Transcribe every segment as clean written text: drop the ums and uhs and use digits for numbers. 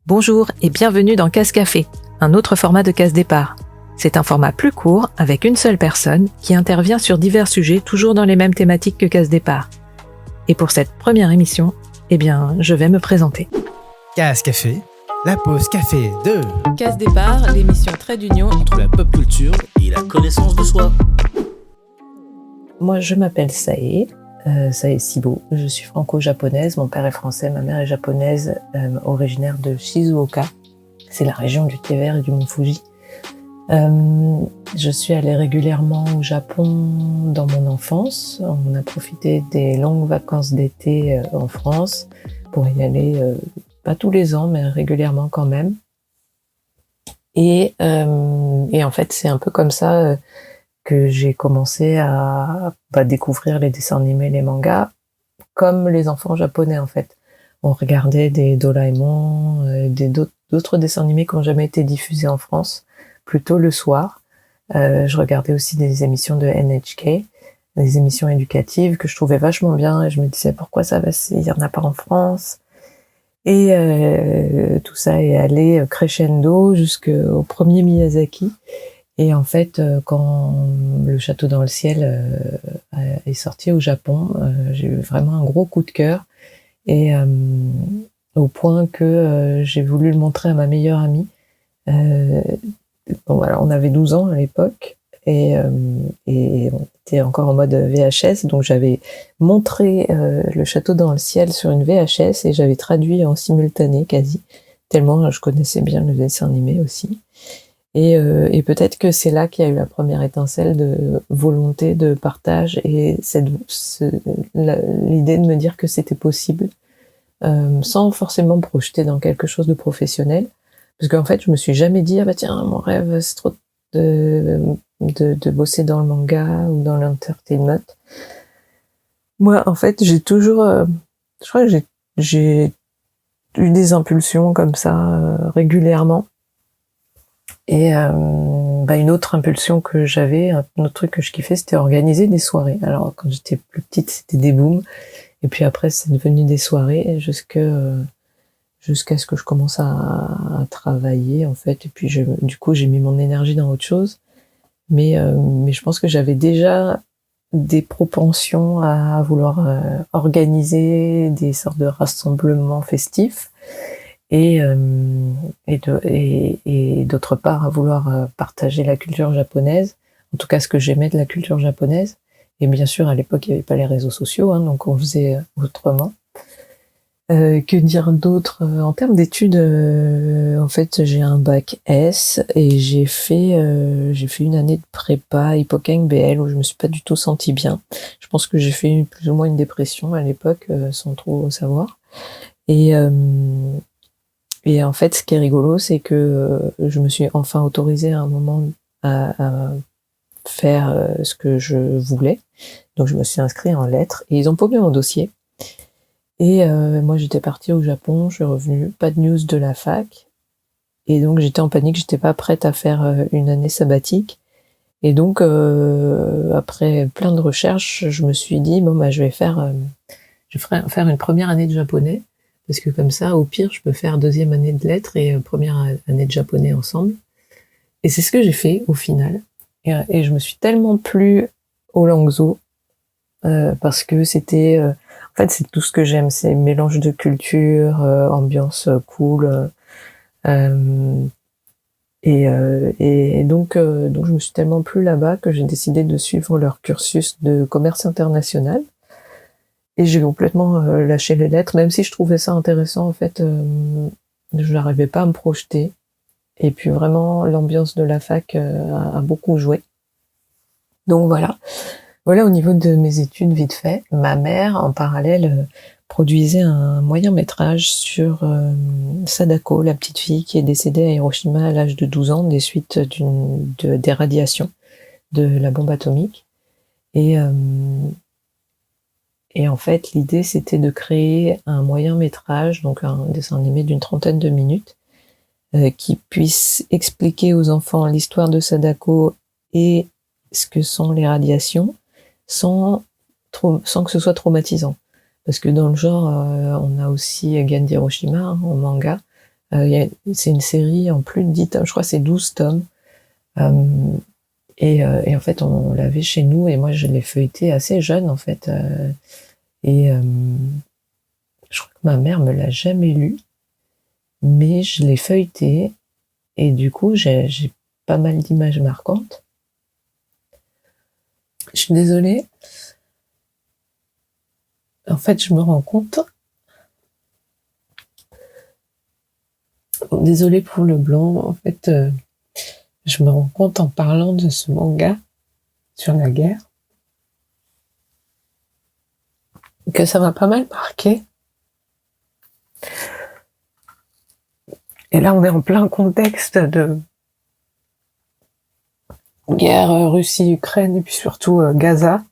Bonjour et bienvenue dans Case Café, un autre format de Case Départ. C'est un format plus court avec une seule personne qui intervient sur divers sujets toujours dans les mêmes thématiques que Case Départ. Et pour cette première émission, je vais me présenter. Case Café, la pause café de Case Départ, l'émission trait d'union entre la pop culture et la connaissance de soi. Moi je m'appelle Sae Sibo, je suis franco-japonaise, mon père est français, ma mère est japonaise, originaire de Shizuoka, c'est la région du thé vert et du mont Fuji. Je suis allée régulièrement au Japon dans mon enfance, on a profité des longues vacances d'été en France pour y aller, pas tous les ans mais régulièrement quand même. Et en fait c'est un peu comme ça que j'ai commencé à découvrir les dessins animés, les mangas, comme les enfants japonais en fait. On regardait des Doraemon, d'autres dessins animés qui n'ont jamais été diffusés en France, plutôt le soir. Je regardais aussi des émissions de NHK, des émissions éducatives que je trouvais vachement bien, et je me disais pourquoi il y en a pas en France. Et tout ça est allé crescendo jusqu'au premier Miyazaki. Et en fait, quand Le Château dans le ciel est sorti au Japon, j'ai eu vraiment un gros coup de cœur. Et au point que j'ai voulu le montrer à ma meilleure amie. On avait 12 ans à l'époque. Et on était encore en mode VHS. Donc j'avais montré Le Château dans le ciel sur une VHS et j'avais traduit en simultané quasi. Tellement je connaissais bien le dessin animé aussi. Et peut-être que c'est là qu'il y a eu la première étincelle de volonté de partage et l'idée de me dire que c'était possible, sans forcément me projeter dans quelque chose de professionnel. Parce qu'en fait, je me suis jamais dit, tiens, mon rêve, c'est trop de bosser dans le manga ou dans l'entertainment. Moi, en fait, j'ai toujours, je crois que j'ai eu des impulsions comme ça, régulièrement. Et une autre impulsion que j'avais, un autre truc que je kiffais, c'était organiser des soirées. Alors quand j'étais plus petite, c'était des booms, et puis après c'est devenu des soirées jusqu'à ce que je commence à travailler en fait. Et puis du coup j'ai mis mon énergie dans autre chose. Mais je pense que j'avais déjà des propensions à vouloir organiser des sortes de rassemblements festifs. Et d'autre part à vouloir partager la culture japonaise, en tout cas ce que j'aimais de la culture japonaise. Et bien sûr à l'époque il n'y avait pas les réseaux sociaux, donc on faisait autrement. Que dire d'autre en termes d'études? En fait j'ai un bac S et j'ai fait une année de prépa Hippocagne BL où je me suis pas du tout sentie bien. Je pense que j'ai fait plus ou moins une dépression à l'époque sans trop savoir. Et en fait, ce qui est rigolo, c'est que je me suis enfin autorisée à un moment à faire ce que je voulais. Donc, je me suis inscrite en lettres et ils ont paumé mon dossier. Et moi, j'étais partie au Japon, je suis revenue, pas de news de la fac. Et donc, j'étais en panique, j'étais pas prête à faire une année sabbatique. Et donc, après plein de recherches, je me suis dit, je vais faire une première année de japonais. Parce que comme ça, au pire, je peux faire deuxième année de lettres et première année de japonais ensemble. Et c'est ce que j'ai fait au final. Et je me suis tellement plu au Langzhou parce que c'était... en fait, c'est tout ce que j'aime. C'est mélange de culture, ambiance cool. Et donc, je me suis tellement plu là-bas que j'ai décidé de suivre leur cursus de commerce international. Et j'ai complètement lâché les lettres, même si je trouvais ça intéressant, en fait, je n'arrivais pas à me projeter. Et puis vraiment, l'ambiance de la fac a beaucoup joué. Donc voilà au niveau de mes études vite fait. Ma mère, en parallèle, produisait un moyen-métrage sur Sadako, la petite fille qui est décédée à Hiroshima à l'âge de 12 ans des suites des radiations de la bombe atomique. Et en fait, l'idée, c'était de créer un moyen-métrage, donc un dessin animé d'une 30aine de minutes, qui puisse expliquer aux enfants l'histoire de Sadako et ce que sont les radiations, sans que ce soit traumatisant. Parce que dans le genre, on a aussi Gand Hiroshima en manga, C'est une série en plus de 10 tomes, je crois que c'est 12 tomes. Et en fait, on l'avait chez nous et moi, je l'ai feuilleté assez jeune, en fait. Je crois que ma mère me l'a jamais lu, mais je l'ai feuilleté et du coup, j'ai pas mal d'images marquantes. Je suis désolée. En fait, je me rends compte. Désolée pour le blanc. En fait, je me rends compte en parlant de ce manga sur la guerre que ça m'a pas mal marqué. Et là, on est en plein contexte de guerre Russie-Ukraine et puis surtout Gaza.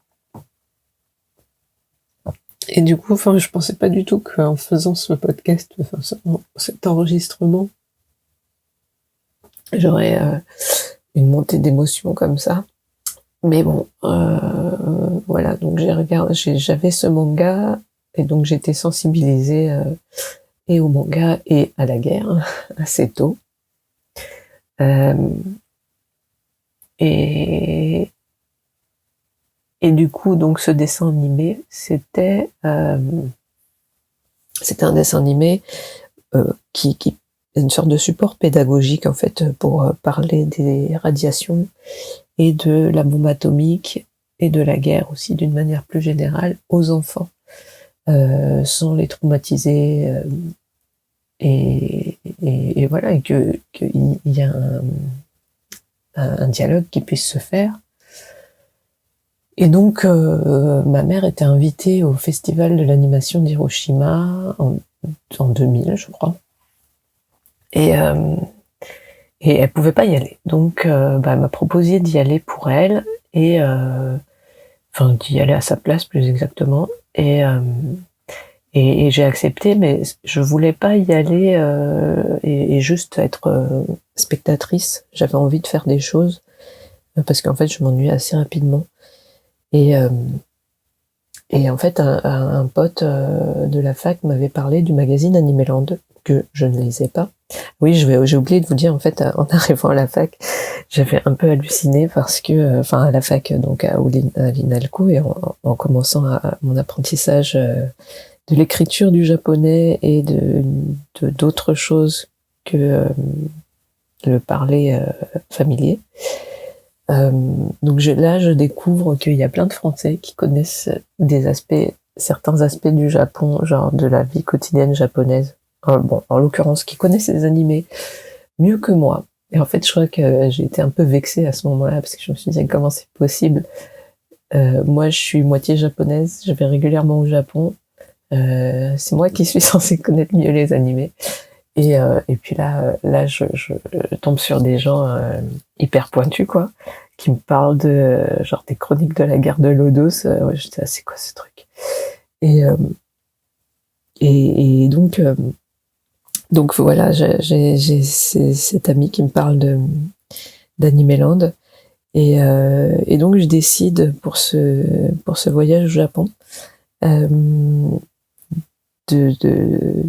Et du coup, je pensais pas du tout qu'en faisant ce podcast, cet enregistrement, j'aurais une montée d'émotions comme ça. Mais bon, voilà, donc j'avais ce manga, et donc j'étais sensibilisée et au manga et à la guerre, assez tôt. Et du coup, donc ce dessin animé, c'était un dessin animé qui est une sorte de support pédagogique en fait pour parler des radiations et de la bombe atomique et de la guerre aussi d'une manière plus générale aux enfants, sans les traumatiser et voilà, et qu'il y a un dialogue qui puisse se faire. Et donc, ma mère était invitée au festival de l'animation d'Hiroshima en 2000, je crois. Et elle pouvait pas y aller. Donc, elle m'a proposé d'y aller pour elle et d'y aller à sa place plus exactement. Et j'ai accepté, mais je voulais pas y aller et juste être spectatrice. J'avais envie de faire des choses parce qu'en fait, je m'ennuyais assez rapidement. Et en fait, un pote de la fac m'avait parlé du magazine Animeland, que je ne lisais pas. Oui, j'ai oublié de vous dire, en fait, en arrivant à la fac, j'avais un peu halluciné parce que, à la fac, donc à l'INALCO, et en commençant mon apprentissage de l'écriture du japonais et de d'autres choses que le parler familier. Donc je découvre qu'il y a plein de Français qui connaissent certains aspects du Japon, genre de la vie quotidienne japonaise. En l'occurrence, qui connaissent les animés mieux que moi. Et en fait, je crois que j'ai été un peu vexée à ce moment-là, parce que je me suis dit, comment c'est possible? Moi, je suis moitié japonaise, je vais régulièrement au Japon. C'est moi qui suis censée connaître mieux les animés. Et puis là, je tombe sur des gens hyper pointus, quoi, qui me parlent de genre des chroniques de la guerre de Lodos. J'étais là, c'est quoi ce truc? Et donc voilà, j'ai cet ami qui me parle d'Animeland. Et donc je décide pour ce voyage au Japon de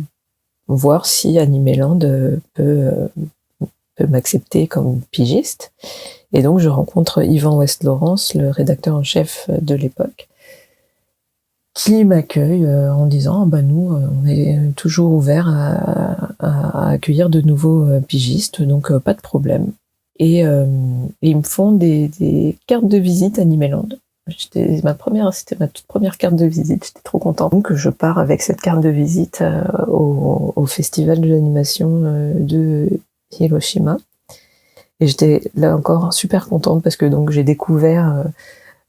voir si Animeland peut m'accepter comme pigiste. Et donc je rencontre Yvan West-Laurence, le rédacteur en chef de l'époque, qui m'accueille en disant nous on est toujours ouvert à accueillir de nouveaux pigistes, donc pas de problème. Et ils me font des cartes de visite Animeland. C'était ma toute première carte de visite, j'étais trop contente. Donc je pars avec cette carte de visite au festival de l'animation de Hiroshima. Et j'étais là encore super contente parce que donc j'ai découvert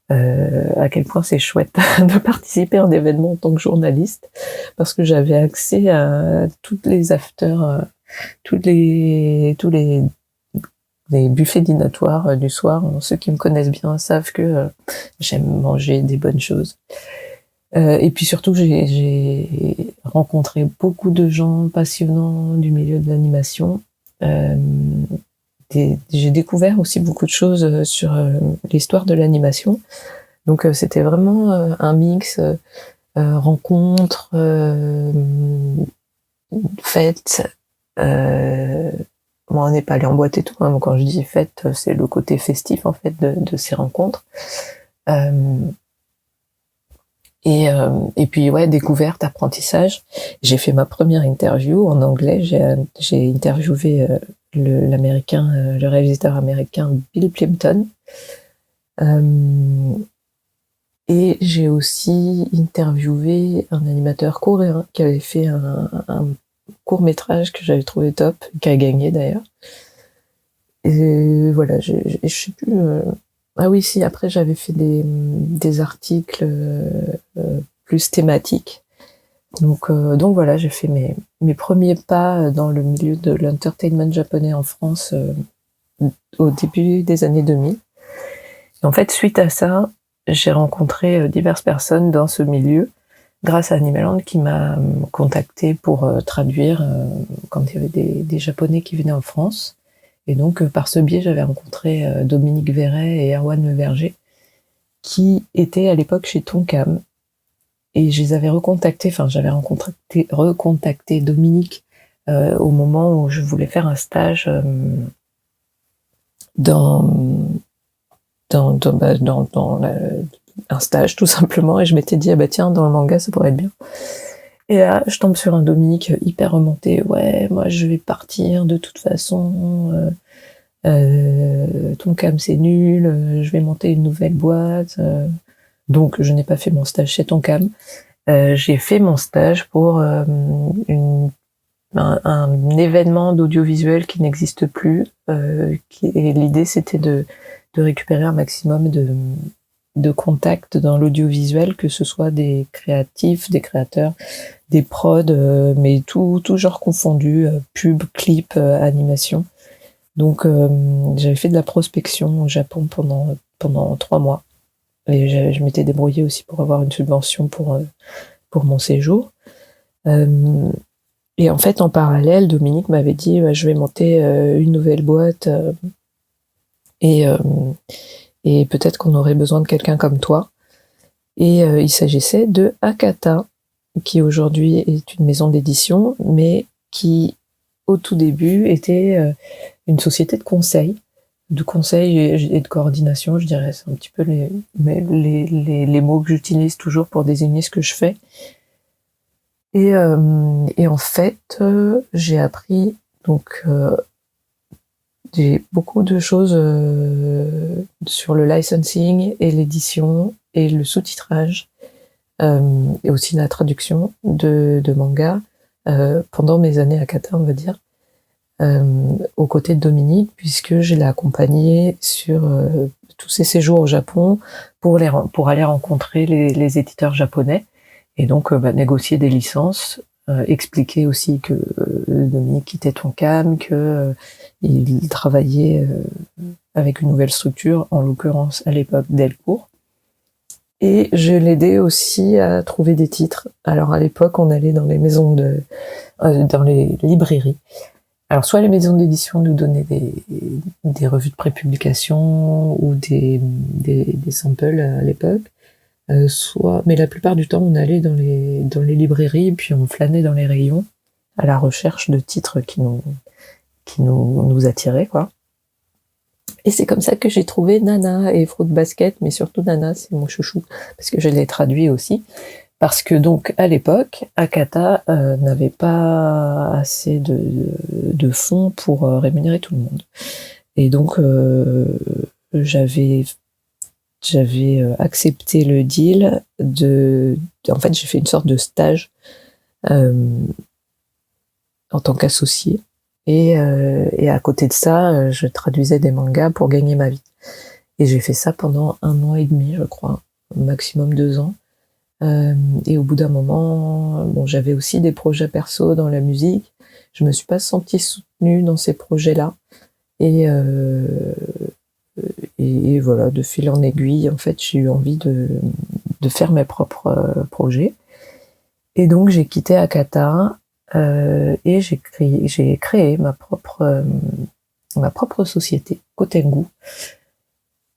à quel point c'est chouette de participer à un événement en tant que journaliste, parce que j'avais accès à toutes les afters, tous les buffets dînatoires du soir. Ceux qui me connaissent bien savent que j'aime manger des bonnes choses. Et puis surtout, j'ai rencontré beaucoup de gens passionnants du milieu de l'animation. J'ai découvert aussi beaucoup de choses sur l'histoire de l'animation. Donc c'était vraiment un mix rencontres, fêtes, Moi, on n'est pas allé en boîte et tout. Hein. Quand je dis fête, c'est le côté festif en fait de ces rencontres. Et puis ouais, découverte, apprentissage. J'ai fait ma première interview en anglais. J'ai interviewé le réalisateur américain Bill Plimpton. Et j'ai aussi interviewé un animateur coréen qui avait fait un court-métrage que j'avais trouvé top, qui a gagné d'ailleurs. Et voilà, je sais plus... Ah oui, si, après j'avais fait des articles plus thématiques. Donc voilà, j'ai fait mes premiers pas dans le milieu de l'entertainment japonais en France au début des années 2000. Et en fait, suite à ça, j'ai rencontré diverses personnes dans ce milieu, grâce à Animeland qui m'a contacté pour traduire quand il y avait des Japonais qui venaient en France. Et donc, par ce biais, j'avais rencontré Dominique Verret et Erwan Leverger, qui étaient à l'époque chez Tonkam. Et je les avais j'avais recontacté Dominique au moment où je voulais faire un stage un stage tout simplement, et je m'étais dit, ah bah tiens, dans le manga, ça pourrait être bien. Et là, je tombe sur un Dominique hyper remonté. Ouais, moi, je vais partir de toute façon. Tonkam, c'est nul. Je vais monter une nouvelle boîte. Donc, je n'ai pas fait mon stage chez Tonkam. J'ai fait mon stage pour un événement d'audiovisuel qui n'existe plus. Et l'idée, c'était de récupérer un maximum de contacts dans l'audiovisuel, que ce soit des créatifs, des créateurs, des prods, mais tout genre confondu, pub, clip, animation. Donc j'avais fait de la prospection au Japon pendant 3 mois. Et je m'étais débrouillée aussi pour avoir une subvention pour mon séjour. Et en fait, en parallèle, Dominique m'avait dit, je vais monter une nouvelle boîte et peut-être qu'on aurait besoin de quelqu'un comme toi. Et il s'agissait de Akata, qui aujourd'hui est une maison d'édition, mais qui, au tout début, était une société de conseil et de coordination, je dirais. C'est un petit peu les mots que j'utilise toujours pour désigner ce que je fais. Et en fait, j'ai appris j'ai beaucoup de choses sur le licensing et l'édition et le sous-titrage et aussi la traduction de manga pendant mes années à Kata, on va dire, aux côtés de Dominique, puisque je l'ai accompagné sur tous ses séjours au Japon pour aller rencontrer les éditeurs japonais et donc négocier des licences, expliquer aussi que Dominique quittait Tonkam, que il travaillait avec une nouvelle structure, en l'occurrence à l'époque Delcourt. Et je l'aidais aussi à trouver des titres. Alors à l'époque, on allait dans les maisons dans les librairies. Alors soit les maisons d'édition nous donnaient des revues de prépublication ou des samples à l'époque, mais la plupart du temps on allait dans les librairies, puis on flânait dans les rayons à la recherche de titres qui nous attiraient, quoi. Et c'est comme ça que j'ai trouvé Nana et Fruit Basket, mais surtout Nana, c'est mon chouchou, parce que je l'ai traduit aussi. Parce que donc à l'époque, Akata n'avait pas assez de fonds pour rémunérer tout le monde. Et donc j'avais accepté le deal en fait, j'ai fait une sorte de stage en tant qu'associé. Et à côté de ça, je traduisais des mangas pour gagner ma vie. Et j'ai fait ça pendant 1 an et demi, je crois, maximum 2 ans. Et au bout d'un moment, j'avais aussi des projets perso dans la musique. Je me suis pas sentie soutenue dans ces projets-là. Et voilà, de fil en aiguille, en fait, j'ai eu envie de faire mes propres projets. Et donc, j'ai quitté Akata et j'ai créé ma propre société, Kotengu,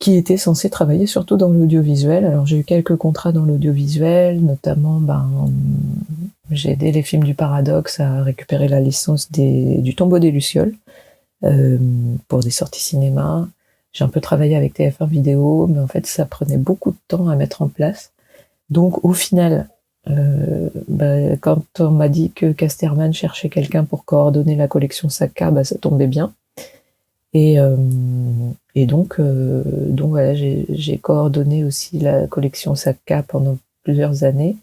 qui était censé travailler surtout dans l'audiovisuel. Alors j'ai eu quelques contrats dans l'audiovisuel, notamment j'ai aidé les films du Paradoxe à récupérer la licence du Tombeau des Lucioles pour des sorties cinéma. J'ai un peu travaillé avec TF1 Vidéo, mais en fait ça prenait beaucoup de temps à mettre en place. Donc au final, quand on m'a dit que Casterman cherchait quelqu'un pour coordonner la collection Saka, ça tombait bien. Et donc voilà, j'ai coordonné aussi la collection Saka pendant plusieurs années.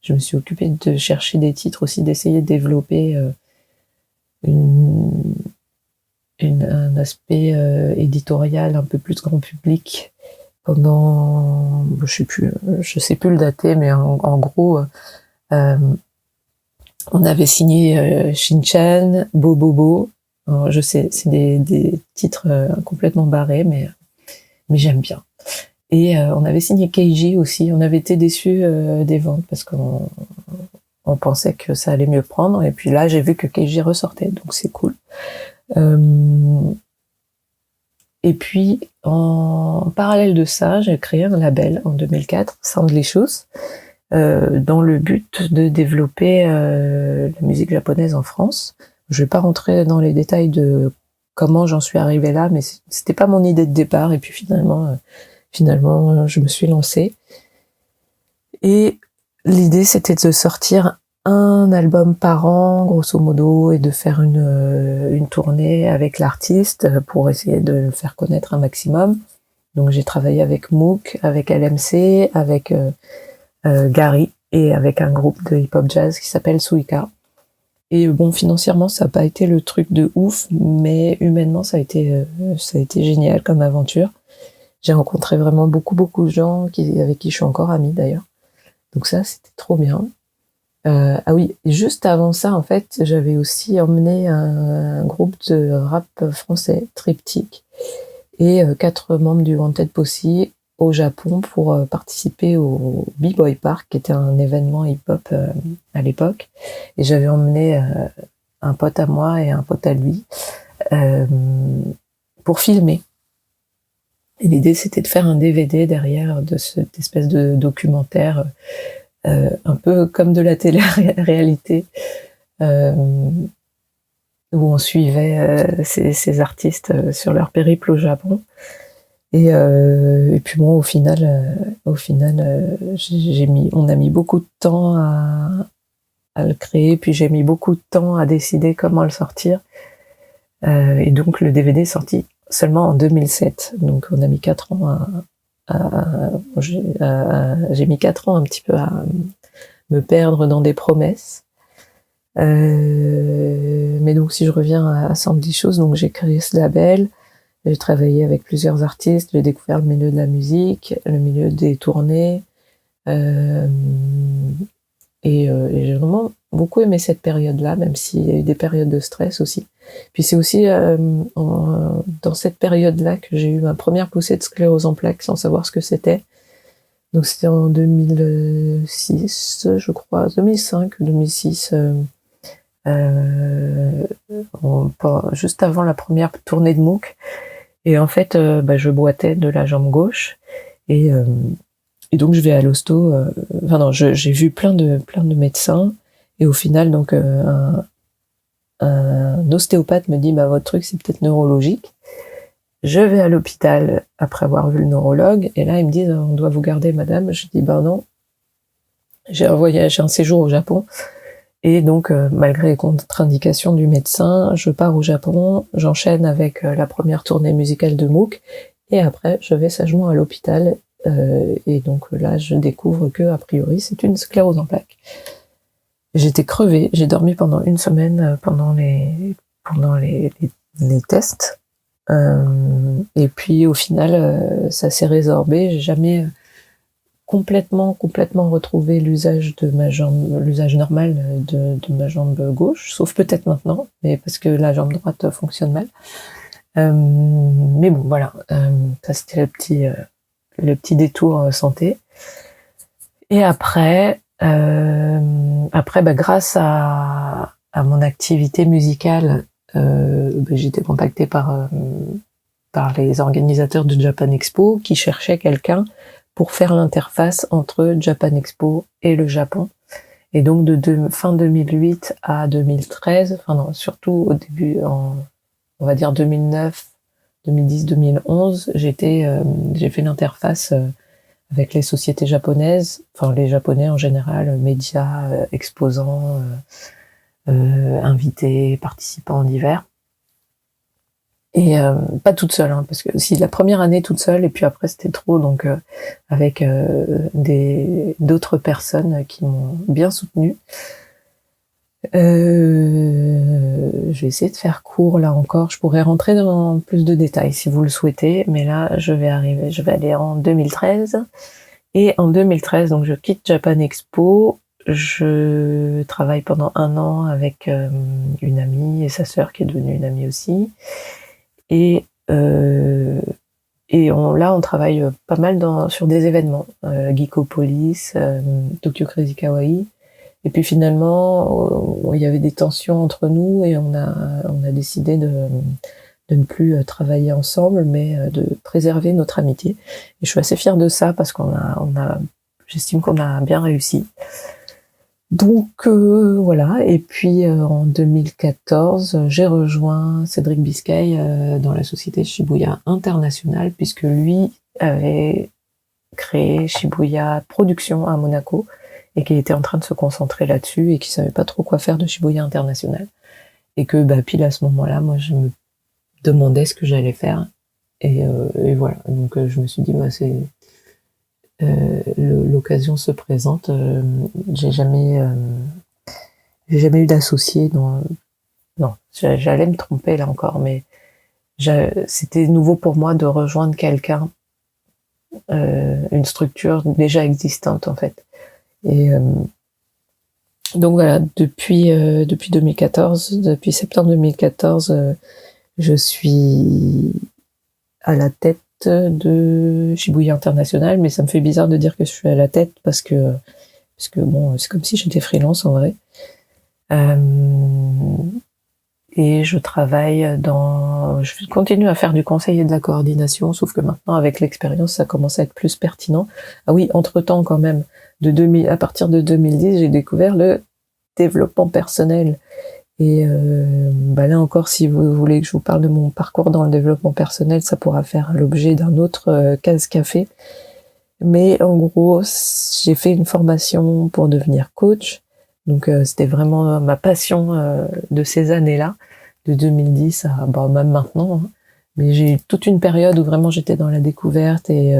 Je me suis occupée de chercher des titres aussi, d'essayer de développer un aspect éditorial un peu plus grand public pendant, je sais plus le dater, mais en gros, on avait signé Shin-chan, Bobobo. Alors, je sais, c'est des titres complètement barrés, mais j'aime bien. Et on avait signé Keiji aussi. On avait été déçus des ventes parce qu'on pensait que ça allait mieux prendre. Et puis là, j'ai vu que Keiji ressortait, donc c'est cool. Et puis, en parallèle de ça, j'ai créé un label en 2004, Soundlicious, dans le but de développer la musique japonaise en France. Je vais pas rentrer dans les détails de comment j'en suis arrivée là, mais c'était pas mon idée de départ. Et puis finalement, je me suis lancée. Et l'idée, c'était de sortir un album par an, grosso modo, et de faire une tournée avec l'artiste pour essayer de le faire connaître un maximum. Donc j'ai travaillé avec Mook, avec LMC, avec Gary et avec un groupe de hip-hop jazz qui s'appelle Suika. Et bon, financièrement, ça n'a pas été le truc de ouf, mais humainement, ça a été génial comme aventure. J'ai rencontré vraiment beaucoup de gens avec qui je suis encore amie d'ailleurs. Donc ça, c'était trop bien. Ah oui, juste avant ça, en fait, j'avais aussi emmené un groupe de rap français, Triptyque, et 4 membres du Wanted Posse au Japon pour participer au B-Boy Park, qui était un événement hip-hop à l'époque. Et j'avais emmené un pote à moi et un pote à lui pour filmer. Et l'idée, c'était de faire un DVD derrière de cette espèce de documentaire un peu comme de la télé-réalité, où on suivait ces artistes sur leur périple au Japon. Et puis bon, au final, on a mis beaucoup de temps à le créer, puis j'ai mis beaucoup de temps à décider comment le sortir. Et donc le DVD est sorti seulement en 2007. Donc on a mis 4 ans j'ai mis 4 ans un petit peu à me perdre dans des promesses. Mais donc si je reviens à Soundlicious, donc j'ai créé ce label, j'ai travaillé avec plusieurs artistes, j'ai découvert le milieu de la musique, le milieu des tournées, et j'ai vraiment beaucoup aimé cette période-là, même s'il y a eu des périodes de stress aussi. Puis c'est aussi dans cette période-là que j'ai eu ma première poussée de sclérose en plaques sans savoir ce que c'était. Donc c'était en 2006, je crois, 2005, 2006, juste avant la première tournée de Mook. Et en fait, je boitais de la jambe gauche et donc je vais à l'hosto. J'ai vu plein de médecins et au final, donc un ostéopathe me dit votre truc c'est peut-être neurologique. Je vais à l'hôpital après avoir vu le neurologue et là ils me disent on doit vous garder madame. Je dis non, j'ai un séjour au Japon et donc malgré les contre-indications du médecin, je pars au Japon, j'enchaîne avec la première tournée musicale de Mook et après je vais sagement à l'hôpital et donc là je découvre que a priori c'est une sclérose en plaques. J'étais crevée, j'ai dormi pendant 1 semaine pendant les tests. Et puis au final, ça s'est résorbé. J'ai jamais complètement retrouvé l'usage de ma jambe, l'usage normal de ma jambe gauche, sauf peut-être maintenant, mais parce que la jambe droite fonctionne mal. Mais bon, voilà, ça c'était le petit détour santé. Et après, grâce à mon activité musicale, j'ai été contactée par par les organisateurs de Japan Expo qui cherchaient quelqu'un pour faire l'interface entre Japan Expo et le Japon. Et donc de fin 2008 à 2013, enfin non, surtout au début, on va dire 2009, 2010, 2011, j'ai fait l'interface avec les sociétés japonaises, enfin les Japonais en général, médias, exposants, invités, participants divers. Et pas toute seule, hein, parce que si la première année toute seule, et puis après c'était trop, donc avec d'autres personnes qui m'ont bien soutenue. Je vais essayer de faire court là encore. Je pourrais rentrer dans plus de détails si vous le souhaitez, mais là je vais aller en 2013. Et en 2013, donc je quitte Japan Expo. Je travaille pendant 1 an avec une amie et sa sœur qui est devenue une amie aussi. Et là, on travaille pas mal sur des événements, Geekopolis, Tokyo Crazy Kawaii. Et puis finalement, il y avait des tensions entre nous et on a décidé de ne plus travailler ensemble, mais de préserver notre amitié. Et je suis assez fière de ça parce j'estime qu'on a bien réussi. Donc voilà, et puis en 2014, j'ai rejoint Cédric Biscay dans la société Shibuya International, puisque lui avait créé Shibuya Production à Monaco, et qui était en train de se concentrer là-dessus, et qui savait pas trop quoi faire de Shibuya International. Et que pile à ce moment-là, moi je me demandais ce que j'allais faire, et voilà, donc je me suis dit, l'occasion se présente. J'ai jamais eu d'associé non, j'allais me tromper là encore, mais c'était nouveau pour moi de rejoindre quelqu'un, une structure déjà existante en fait. Et donc voilà, depuis 2014, depuis septembre 2014, je suis à la tête de Shibuya International, mais ça me fait bizarre de dire que je suis à la tête parce que bon, c'est comme si j'étais freelance en vrai. Et je continue à faire du conseil et de la coordination, sauf que maintenant avec l'expérience, ça commence à être plus pertinent. Ah oui, entre-temps quand même, à partir de 2010, j'ai découvert le développement personnel. Et là encore, si vous voulez que je vous parle de mon parcours dans le développement personnel, ça pourra faire l'objet d'un autre case café. Mais en gros, j'ai fait une formation pour devenir coach. Donc c'était vraiment ma passion de ces années-là, de 2010 à même maintenant. Hein. Mais j'ai eu toute une période où vraiment j'étais dans la découverte et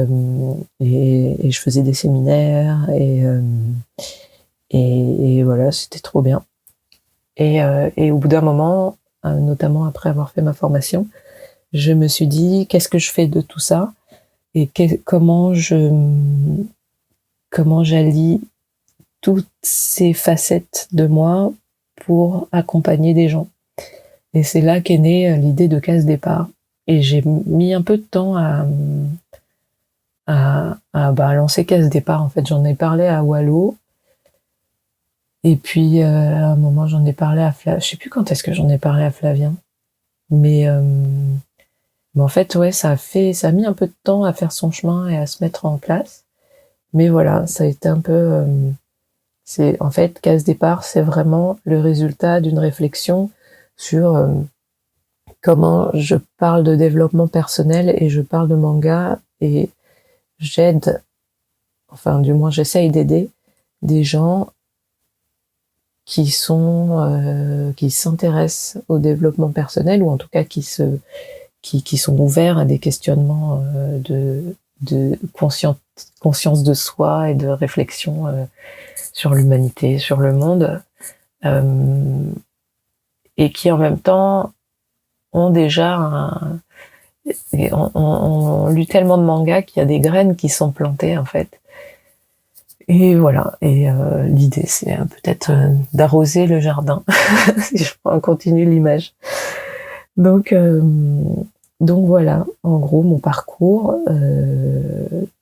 je faisais des séminaires et voilà, c'était trop bien. Et au bout d'un moment, notamment après avoir fait ma formation, je me suis dit qu'est-ce que je fais de tout ça et comment j'allie toutes ces facettes de moi pour accompagner des gens. Et c'est là qu'est née l'idée de Case Départ. Et j'ai mis un peu de temps à lancer Case Départ. En fait, j'en ai parlé à Wallo. Et puis, à un moment, j'en ai parlé à Flavien. Je sais plus quand est-ce que j'en ai parlé à Flavien. Mais en fait, ouais, ça a mis un peu de temps à faire son chemin et à se mettre en place. Mais voilà, ça a été un peu... en fait, Case Départ, c'est vraiment le résultat d'une réflexion sur comment je parle de développement personnel et je parle de manga et j'aide, enfin, du moins, j'essaye d'aider des gens qui s'intéressent au développement personnel ou en tout cas qui sont ouverts à des questionnements de conscience de soi et de réflexion sur l'humanité, sur le monde, et qui en même temps ont déjà ont lu tellement de mangas qu'il y a des graines qui sont plantées en fait. Et voilà, et l'idée c'est peut-être d'arroser le jardin, si je continue l'image. Donc voilà, en gros mon parcours.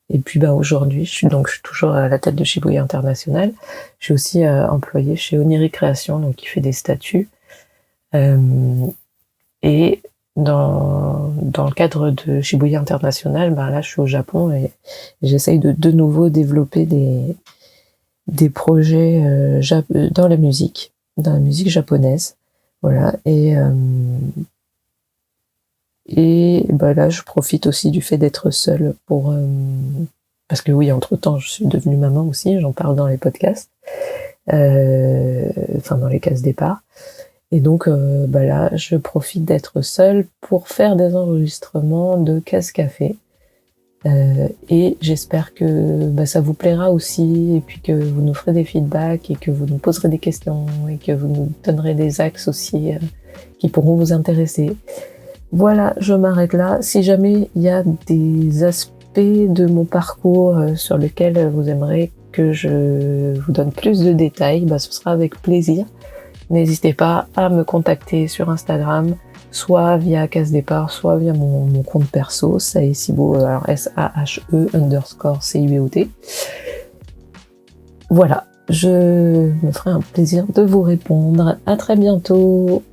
Et puis aujourd'hui, je suis toujours à la tête de Shibuya International. Je suis aussi employée chez Oniri Création, donc qui fait des statues. Et dans dans le cadre de Shibuya International, là je suis au Japon et j'essaye de nouveau développer des projets dans la musique japonaise. Voilà. Et là je profite aussi du fait d'être seule parce que oui, entre-temps je suis devenue maman aussi, j'en parle dans les podcasts, dans les cases départ. Et donc là, je profite d'être seule pour faire des enregistrements de Casse Café. Et j'espère que ça vous plaira aussi, et puis que vous nous ferez des feedbacks, et que vous nous poserez des questions, et que vous nous donnerez des axes aussi qui pourront vous intéresser. Voilà, je m'arrête là. Si jamais il y a des aspects de mon parcours sur lesquels vous aimeriez que je vous donne plus de détails, ce sera avec plaisir. N'hésitez pas à me contacter sur Instagram, soit via Casse Départ, soit via mon compte perso, Sahe-Cibout, alors SAHE_CIBOT. Voilà, je me ferai un plaisir de vous répondre. À très bientôt.